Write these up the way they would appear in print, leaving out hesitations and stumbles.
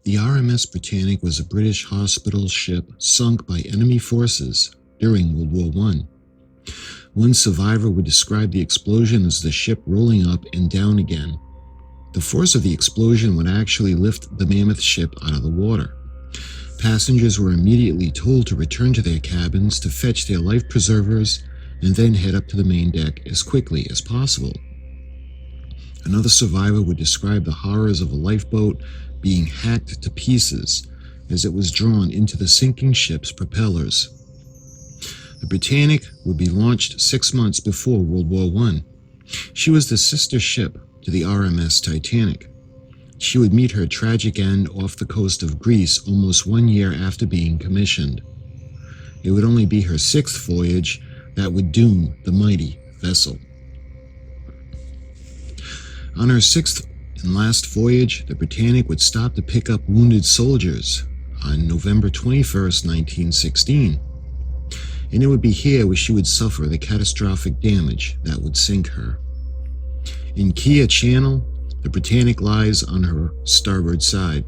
The RMS Britannic was a British hospital ship sunk by enemy forces during World War I. One survivor would describe the explosion as the ship rolling up and down again. The force of the explosion would actually lift the mammoth ship out of the water. Passengers were immediately told to return to their cabins to fetch their life preservers and then head up to the main deck as quickly as possible. Another survivor would describe the horrors of a lifeboat being hacked to pieces as it was drawn into the sinking ship's propellers. The Britannic would be launched 6 months before World War I. She was the sister ship to the RMS Titanic. She would meet her tragic end off the coast of Greece almost 1 year after being commissioned. It would only be her 6th voyage that would doom the mighty vessel. On her 6th and last voyage, the Britannic would stop to pick up wounded soldiers on November 21st, 1916. And it would be here where she would suffer the catastrophic damage that would sink her. In Kia Channel, the Britannic lies on her starboard side.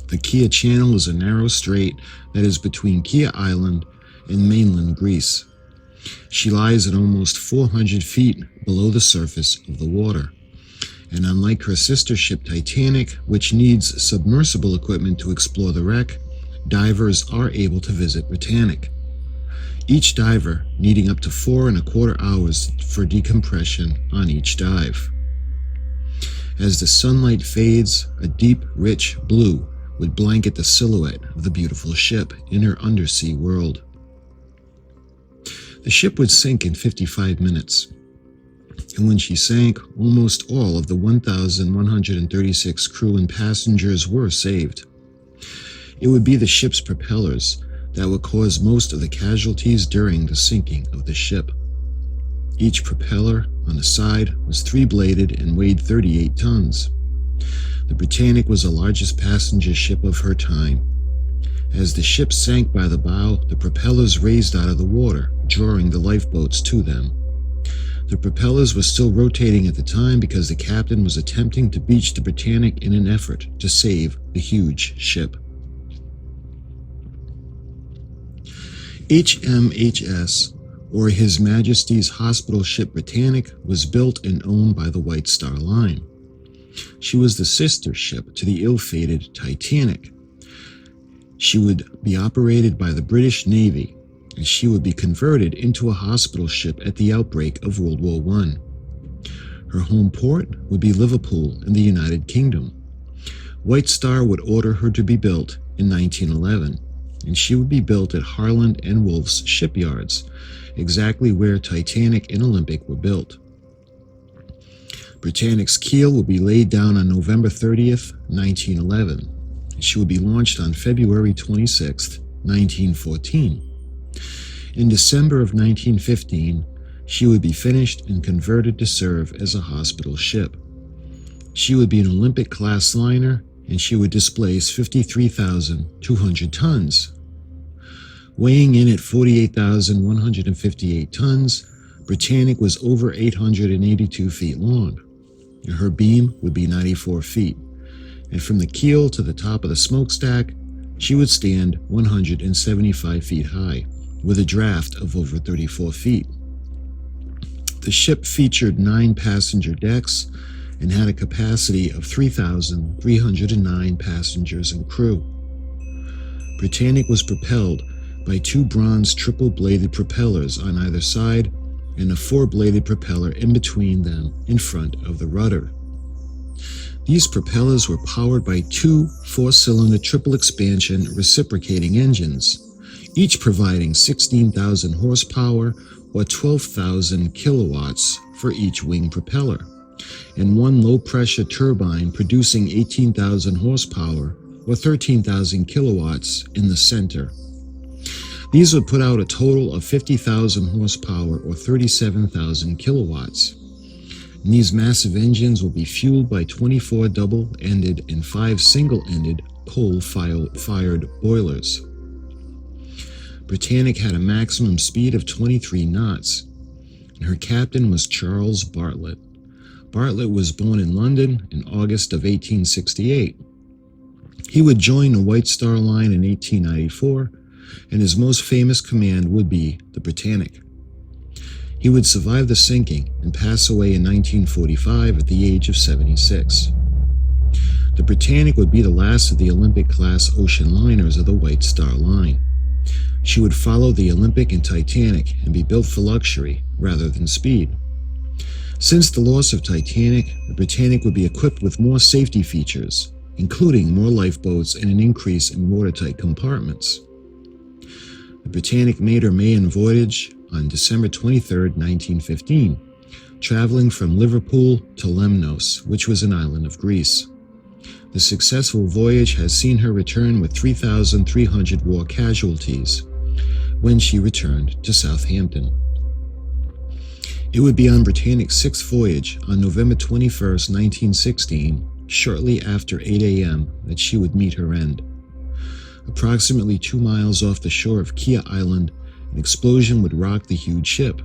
The Kia Channel is a narrow strait that is between Kia Island and mainland Greece. She lies at almost 400 feet below the surface of the water. And unlike her sister ship Titanic, which needs submersible equipment to explore the wreck, divers are able to visit Britannic. Each diver needing up to 4¼ hours for decompression on each dive. As the sunlight fades, a deep, rich blue would blanket the silhouette of the beautiful ship in her undersea world. The ship would sink in 55 minutes, and when she sank, almost all of the 1,136 crew and passengers were saved. It would be the ship's propellers that would cause most of the casualties during the sinking of the ship. Each propeller on the side was 3-bladed and weighed 38 tons. The Britannic was the largest passenger ship of her time. As the ship sank by the bow, the propellers raised out of the water, drawing the lifeboats to them. The propellers were still rotating at the time because the captain was attempting to beach the Britannic in an effort to save the huge ship. HMHS, or His Majesty's Hospital Ship Britannic, was built and owned by the White Star Line. She was the sister ship to the ill-fated Titanic. She would be operated by the British Navy, and she would be converted into a hospital ship at the outbreak of World War I. Her home port would be Liverpool in the United Kingdom. White Star would order her to be built in 1911, and she would be built at Harland and Wolff's shipyards, exactly where Titanic and Olympic were built. Britannic's keel would be laid down on November 30th, 1911, and she would be launched on February 26th, 1914. In December of 1915, she would be finished and converted to serve as a hospital ship. She would be an Olympic-class liner, and she would displace 53,200 tons. Weighing in at 48,158 tons, Britannic was over 882 feet long. Her beam would be 94 feet, and from the keel to the top of the smokestack, she would stand 175 feet high, with a draft of over 34 feet. The ship featured 9 passenger decks and had a capacity of 3,309 passengers and crew. Britannic was propelled by 2 bronze triple-bladed propellers on either side and a 4-bladed propeller in between them in front of the rudder. These propellers were powered by 2 4-cylinder triple-expansion reciprocating engines, each providing 16,000 horsepower or 12,000 kilowatts for each wing propeller, and 1 low-pressure turbine producing 18,000 horsepower or 13,000 kilowatts in the center. These would put out a total of 50,000 horsepower or 37,000 kilowatts. And these massive engines will be fueled by 24 double-ended and 5 single-ended coal-fired boilers. Britannic had a maximum speed of 23 knots, and her captain was Charles Bartlett. Bartlett was born in London in August of 1868. He would join the White Star Line in 1894, and his most famous command would be the Britannic. He would survive the sinking and pass away in 1945 at the age of 76. The Britannic would be the last of the Olympic-class ocean liners of the White Star Line. She would follow the Olympic and Titanic and be built for luxury rather than speed. Since the loss of Titanic, the Britannic would be equipped with more safety features, including more lifeboats and an increase in watertight compartments. The Britannic made her maiden voyage on December 23, 1915, traveling from Liverpool to Lemnos, which was an island of Greece. The successful voyage has seen her return with 3,300 war casualties when she returned to Southampton. It would be on Britannic's sixth voyage on November 21, 1916, shortly after 8 a.m., that she would meet her end. Approximately 2 miles off the shore of Kia Island, an explosion would rock the huge ship.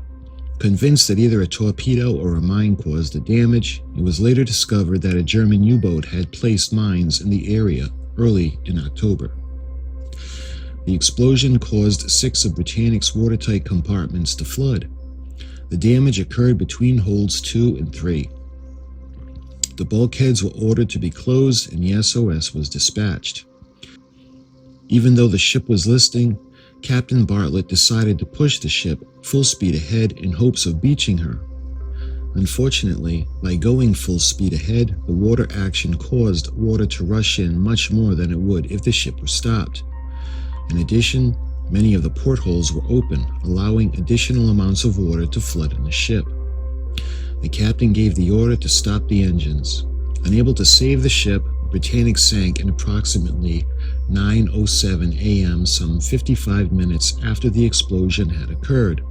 Convinced that either a torpedo or a mine caused the damage, it was later discovered that a German U-boat had placed mines in the area early in October. The explosion caused 6 of Britannic's watertight compartments to flood. The damage occurred between holds 2 and 3. The bulkheads were ordered to be closed and the SOS was dispatched. Even though the ship was listing, Captain Bartlett decided to push the ship full speed ahead in hopes of beaching her. Unfortunately, by going full speed ahead, the water action caused water to rush in much more than it would if the ship were stopped. In addition, many of the portholes were open, allowing additional amounts of water to flood in the ship. The captain gave the order to stop the engines. Unable to save the ship, Britannic sank in approximately 9:07 a.m., some 55 minutes after the explosion had occurred.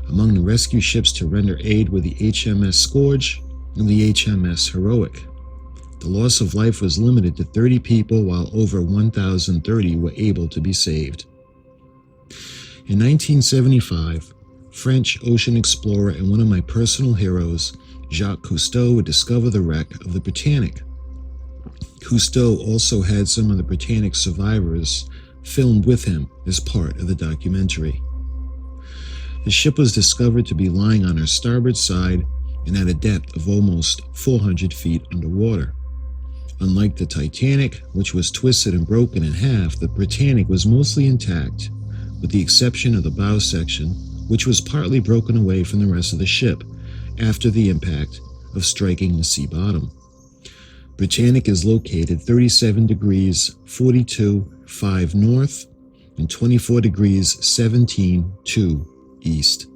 Among the rescue ships to render aid were the HMS Scourge and the HMS Heroic. The loss of life was limited to 30 people, while over 1,030 were able to be saved. In 1975, French ocean explorer and one of my personal heroes, Jacques Cousteau, would discover the wreck of the Britannic. Cousteau also had some of the Britannic survivors filmed with him as part of the documentary. The ship was discovered to be lying on her starboard side and at a depth of almost 400 feet underwater. Unlike the Titanic, which was twisted and broken in half, the Britannic was mostly intact, with the exception of the bow section, which was partly broken away from the rest of the ship after the impact of striking the sea bottom. Britannic is located 37 degrees 42'5" north and 24 degrees 17'2" east.